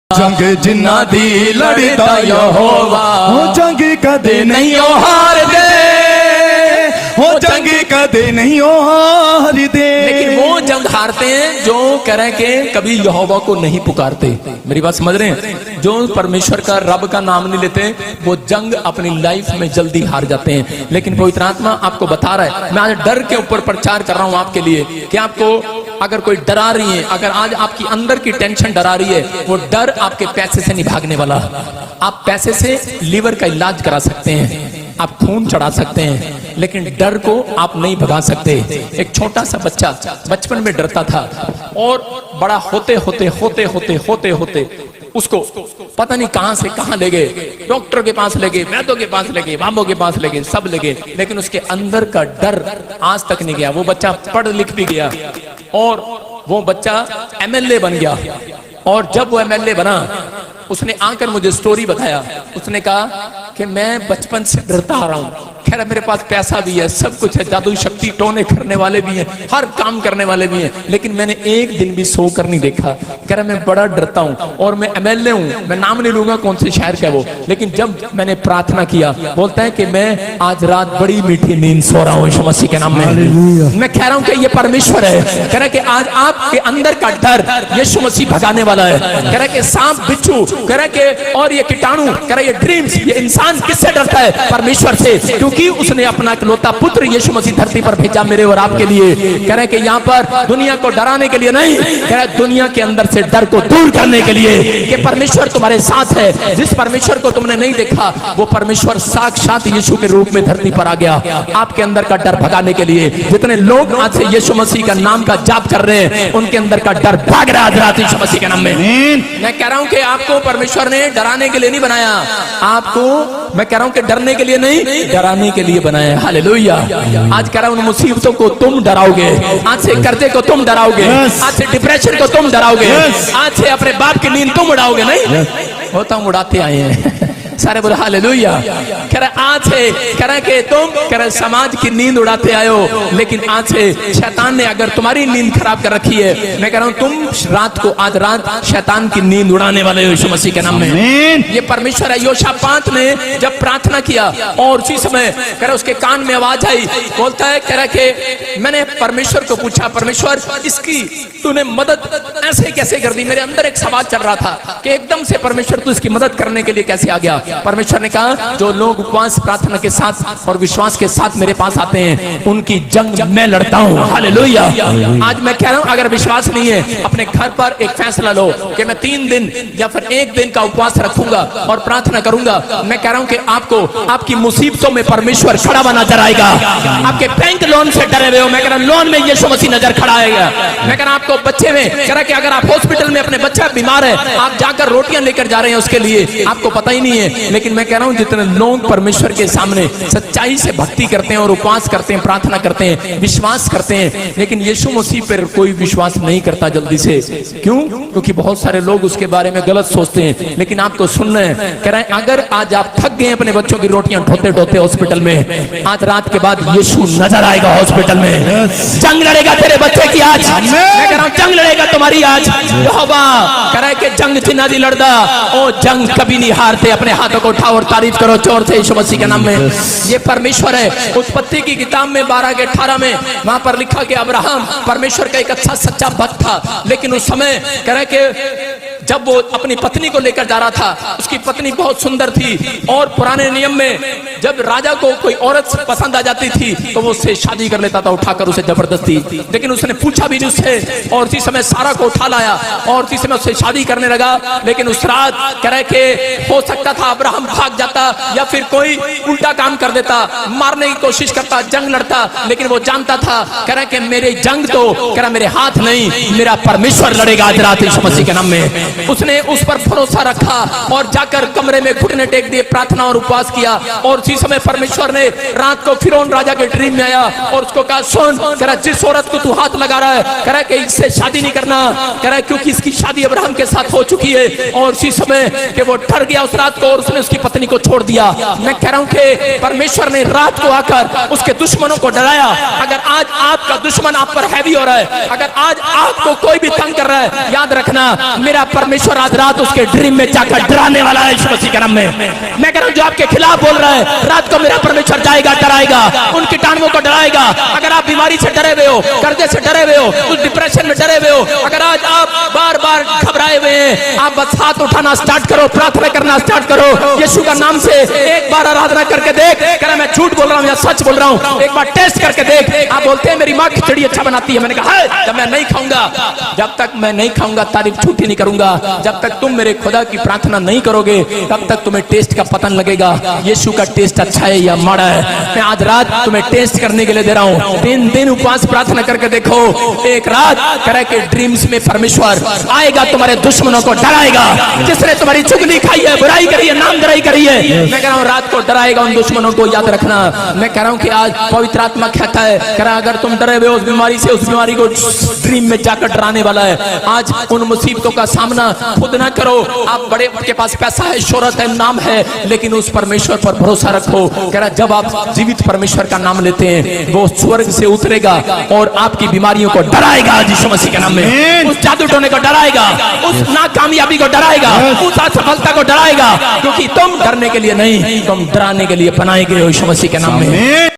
जंग जिन्ना दी लड़दा यहोवा हो जंग कदे नहीं हार दे, हो जंग कदे नहीं हार दे। लेकिन वो जंग हारते हैं जो करें के कभी यहोवा को नहीं पुकारते। मेरी बात समझ रहे हैं? जो परमेश्वर का रब का नाम नहीं लेते वो जंग अपनी लाइफ में जल्दी हार जाते हैं। लेकिन पवित्र आत्मा आपको बता रहा है, मैं आज डर के ऊपर प्रचार कर रहा हूं आपके लिए कि आपको अगर कोई डरा रही है, अगर आज आपकी अंदर की टेंशन डरा रही है, वो डर आपके पैसे से नहीं भागने वाला। आप पैसे से लीवर का इलाज करा सकते हैं, आप खून चढ़ा सकते हैं, लेकिन डर को आप नहीं भगा सकते। एक छोटा सा बच्चा बचपन में डरता था और बड़ा होते होते होते होते होते होते उसको पता नहीं कहां से कहां ले गए, डॉक्टर के पास ले गए, वैद्यों के पास ले गए, बाबों के पास ले गए, सब ले गए, लेकिन उसके अंदर का डर आज तक नहीं गया। वो बच्चा पढ़ लिख भी गया और वो बच्चा एमएलए बन गया। और जब वो एमएलए बना उसने आकर मुझे स्टोरी बताया। उसने कहा कि मैं बचपन से डरता आ रहा हूं, खैर मेरे पास पैसा भी है, सब कुछ है, जादू शक्ति टोने करने वाले भी हैं, हर काम करने वाले भी हैं, लेकिन मैंने एक दिन भी सो कर नहीं देखा। कह रहा मैं बड़ा डरता हूं और मैं एमएलए हूं, मैं नाम नहीं लूंगा कौन से शहर का वो, लेकिन जब मैंने प्रार्थना किया बोलता है कि मैं आज रात बड़ी मीठी नींद सो रहा हूं यीशु मसीह के नाम में। मैं कह रहा हूं कि ये परमेश्वर है। कह रहा कि आज आपके अंदर का डर यीशु मसीह भगाने वाला है। कह रहा कि सांप बिच्छू, कह रहा कि और ये कीटाणु, कह रहा ये ड्रीम्स, ये इंसान किससे डरता है? परमेश्वर से, क्योंकि उसने अपना इकलौता पुत्र यीशु मसीह धरती पर भेजा मेरे और आपके लिए। कह रहे कि यहाँ पर दुनिया को डराने के लिए नहीं, कह रहे दुनिया के अंदर से डर को दूर करने के लिए कि परमेश्वर तुम्हारे साथ है। जिस परमेश्वर को तुमने नहीं देखा वो परमेश्वर साक्षात यीशु के रूप में धरती पर आ गया आपके अंदर का डर भगाने के लिए। जितने लोग आज से यीशु मसीह का नाम का जाप कर रहे हैं उनके अंदर का डर भाग रहा है आज यीशु मसीह के नाम में। मैं कह रहा हूं कि आपको परमेश्वर ने डराने के लिए नहीं बनाया, आपको मैं कह रहा हूं कि डरने के लिए नहीं, डराने के लिए बनाया है। हालेलुया। आज कह रहा हूं उन मुसीबतों को तुम डराओगे, आज से कर्जे को तुम डराओगे, आज से डिप्रेशन को तुम डराओगे, आज से अपने बाप की नींद तुम उड़ाओगे। नहीं होता हूं उड़ाते आए हैं सारे बोले हालेलुया। कह रहा आज से कह रहा कि तुम कह रहे समाज की नींद उड़ाते आए हो, लेकिन आज से शैतान ने अगर तुम्हारी नींद खराब कर रखी है, मैं कह रहा हूं तुम रात को आज रात शैतान की नींद उड़ाने वाले हो यीशु मसीह के नाम में। ये परमेश्वर है। योशापात ने जब प्रार्थना किया और उसी समय कह रहा उसके कान में आवाज आई, बोलता है कह रहा कि मैंने परमेश्वर को पूछा, परमेश्वर इसकी तूने मदद ऐसे कैसे कर दी? मेरे अंदर एक सवाल चल रहा था कि एकदम से परमेश्वर तू इसकी मदद करने के लिए कैसे आ गया? परमेश्वर ने कहा जो लोग उपवास प्रार्थना के साथ और विश्वास के साथ मेरे पास आते हैं उनकी जंग मैं लड़ता हूं। हालेलुया। आज मैं कह रहा हूं अगर विश्वास नहीं है अपने घर पर एक फैसला लो कि मैं 3 दिन या फिर 1 दिन का उपवास रखूंगा और प्रार्थना करूंगा। मैं कह रहा हूं कि आपको आपकी मुसीबतों में परमेश्वर खड़ा बना नजर आएगा। आपके बैंक लोन से डरे हुए हो, मैं कह रहा लोन में यीशु मसीह नजर खड़ा आएगा। मैं कह रहा आपको बच्चे में कह रहा कि अगर आप हॉस्पिटल में अपने बच्चा बीमार है, आप जाकर रोटियां लेकर जा रहे हैं उसके लिए, आपको पता ही नहीं है, लेकिन मैं कह रहा हूं जितने लोग परमेश्वर के सामने सच्चाई से भक्ति करते हैं और उपवास करते हैं, प्रार्थना करते हैं, विश्वास करते हैं, लेकिन यीशु मसीह पर कोई विश्वास नहीं करता जल्दी से। क्यों? क्योंकि बहुत सारे लोग उसके बारे में गलत सोचते हैं। लेकिन आपको सुनना है, कह रहे हैं अगर आज आप थक गए अपने बच्चों की रोटियां ढोते ढोते हॉस्पिटल में, आज रात के बाद यीशु नजर आएगा हॉस्पिटल में। जंग लड़ेगा तेरे बच्चे की आज, मैं कह रहा हूं जंग लड़ेगा तुम्हारी आज। यहोवा कह रहा है कि जंग जिन्ना दी लड़दा ओ जंग कभी नहीं हारते। अपने हाथों को उठाओ और तारीफ करो जोर से यीशु मसीह के नाम में। ये परमेश्वर है। उत्पत्ति की किताब में 12 के 18 में वहां पर लिखा कि अब्राहम परमेश्वर का एक अच्छा सच्चा भक्त था, लेकिन उस समय कह रहे कि जब वो अपनी पत्नी को लेकर जा रहा था, उसकी पत्नी बहुत सुंदर थी और पुराने नियम में जब राजा को कोई औरत पसंद आ जाती थी तो वो उससे शादी कर लेता था उठाकर उसे जबरदस्ती। लेकिन उसने पूछा भी नहीं उससे और उसी समय सारा को उठा लाया और उसी समय उससे शादी करने लगा। लेकिन उस रात कह रहे कि हो सकता था अब्राहम भाग जाता या फिर कोई उल्टा काम कर देता, मारने की कोशिश करता, जंग लड़ता, लेकिन वो जानता था कह रहा कि मेरे जंग तो कह रहा मेरे हाथ नहीं, मेरा परमेश्वर लड़ेगा आज रात यीशु मसीह के नाम में। उसने उस पर भरोसा रखा और जाकर कमरे में घुटने टेक दिए, प्रार्थना और उपवास किया। और उसी समय परमेश्वर ने रात को फिरौन राजा के ड्रीम में आया और उसको कहा सुन, कह रहा जिस औरत को तू हाथ लगा रहा है, कह रहा कि इससे शादी नहीं करना, कह रहा क्योंकि इसकी शादी अब्राहम के साथ हो चुकी है। और उसी समय कि वो डर गया उस रात को और उसने उसकी पत्नी को छोड़ दिया। मैं कह रहा हूं कि परमेश्वर ने रात को आकर उसके दुश्मनों को डराया। अगर आज आपका दुश्मन आप पर हैवी हो रहा है, अगर आज आपको कोई भी तंग कर रहा है, याद रखना मेरा परमेश्वर आज रात उसके ड्रीम में जाकर डराने वाला है यीशु मसीह के नाम में। मैं कह रहा हूं जो आपके खिलाफ बोल रहा है, रात को मेरा परमेश्वर जाएगा, डराएगा, उन कीटाणुओं को डराएगा। अगर आप बीमारी से डरे हुए हो, कर्जे से डरे हुए हो, उस डिप्रेशन में डरे हुए हो, अगर आज आप बार बार घबराए हुए हैं, आप बस हाथ उठाना स्टार्ट करो, प्रार्थना करना स्टार्ट करो, यीशु का नाम से एक बार आराधना करके देख। कह रहा मैं झूठ बोल रहा हूं या सच बोल रहा हूं, एक बार टेस्ट करके देख। आप बोलते हैं मेरी माँ खिचड़ी अच्छा बनाती है, मैंने कहा है जब मैं नहीं खाऊंगा, जब तक मैं नहीं खाऊंगा तारीफ झूठी नहीं करूंगा। जब तक तुम मेरे खुदा की प्रार्थना नहीं करोगे तब तक तुम्हें टेस्ट का पता लगेगा यीशु का टेस्ट अच्छा है या माड़ा है। मैं आज रात तुम्हें टेस्ट करने के लिए दे रहा हूं। 3 दिन उपवास प्रार्थना करके देखो, एक रात करे के ड्रीम्स में परमेश्वर आएगा, तुम्हारे दुश्मनों को डराएगा। जिसने तुम्हारी चुगली खाई है, बुराई करी है, नामधराई करी है, मैं कह रहा हूं रात को डराएगा उन दुश्मनों को। याद रखना, मैं कह रहा हूं कि आज पवित्र आत्मा कहता है, कह रहा अगर तुम डरे हुए उस बीमारी से, उस बीमारी को ड्रीम में जाकर डराने वाला है। आज उन मुसीबतों का सामना खुद ना करो। आप बड़े के पास पैसा है, शोहरत है, नाम है, लेकिन उस परमेश्वर पर भरोसा रखो। कह रहा जब आप जीवित परमेश्वर का नाम लेते हैं, वो स्वर्ग से उतरेगा और आपकी बीमारियों को डराएगा यीशु मसीह के नाम में। उस जादू टोने को डराएगा, उस नाकामयाबी को डराएगा, उस असफलता को डराएगा, क्योंकि तुम डरने के लिए नहीं, तुम डराने के लिए बनाए गए हो यीशु मसीह के नाम में।